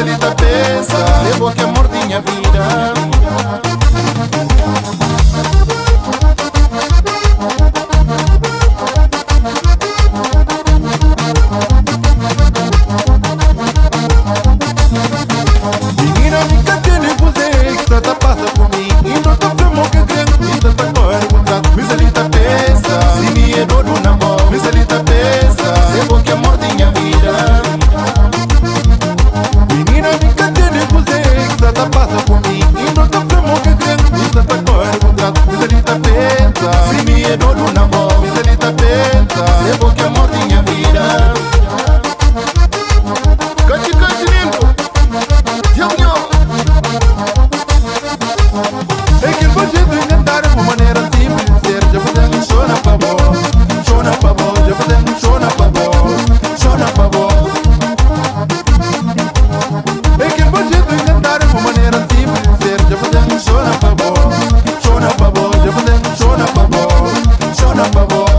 misalita pensa, levou que amor tinha vida. Menina, me catene você, que tanta passa por mim. E não tô famo que crendo, e tanta cor contato. Misalita pensa, se me errou do namoro. Misalita pensa, levou que amor tinha vida. Menina, me catene você, que tanta passa por mim. E não tô famo que crendo, e tanta cor contato. Misalita pensa, se me errou do namoro. Misalita pensa, levou que amor tinha vida. Cante lindo. É que ele pode encantar de uma maneira simples de ser. Já podemos chorar pra vós, chorar pra vós. Já podemos chorar pra vós, chorar pra vós. É que ele pode encantar de uma maneira simples de ser. Já podemos chorar pra vós, chorar pra vós. Já podemos chorar pra vós, chorar pra vós.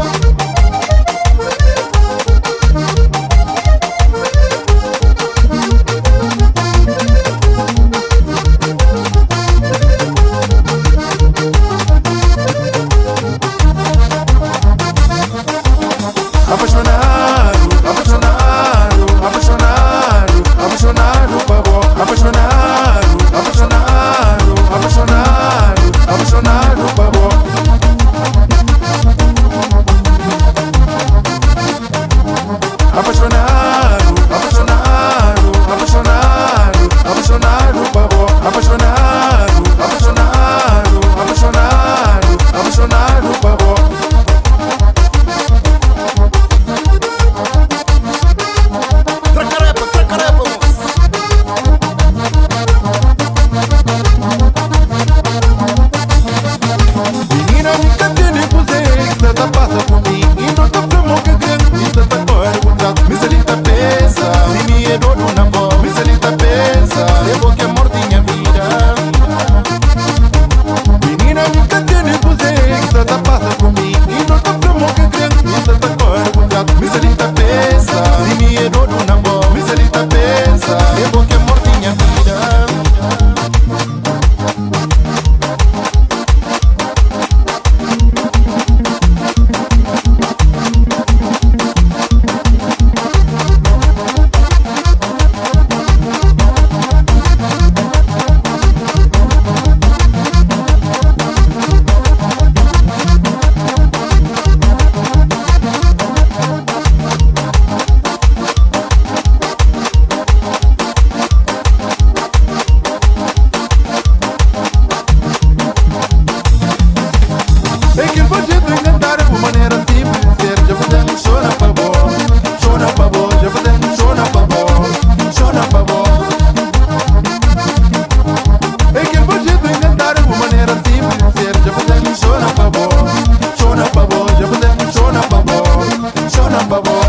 Apaixonado, apaixonado, apaixonado, apaixonado, pavô. Apaixonado, apaixonado, apaixonado, apaixonado, pavô. Apaixonado, apaixonado, apaixonado, apaixonado, pavô. Apaixonado, apaixonado, apaixonado, apaixonado, pavô. Menina, me catene você, que tanta passa por mim. E não tô famo que crendo, e tanta cor contato. Misalita pensa, se me errou do namoro. Misalita pensa, levou que amor tinha vida. Menina, me catene você, que tanta passa por mim. E não tô famo que crendo, e tanta cor contato. Misalita pensa, se me errou do namoro. Misalita pensa, levou que amor tinha vida. É que pode encantar de uma maneira simples de ser. Já podemos chorar pra vós, chorar pra vós. Já podemos chorar pra vós, chorar pra vós. É que pode encantar de uma maneira simples de ser. Já podemos chorar pra vós, chorar pra vós. Já podemos chorar pra vós, chorar pra vós.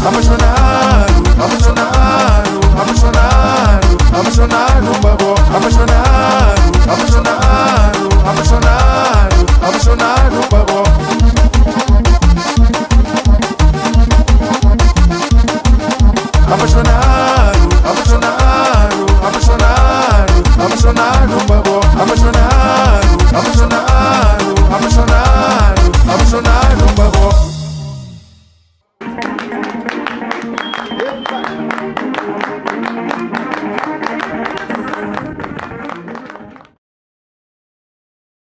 Apaixonado, apaixonado, apaixonado, apaixonado, pavô.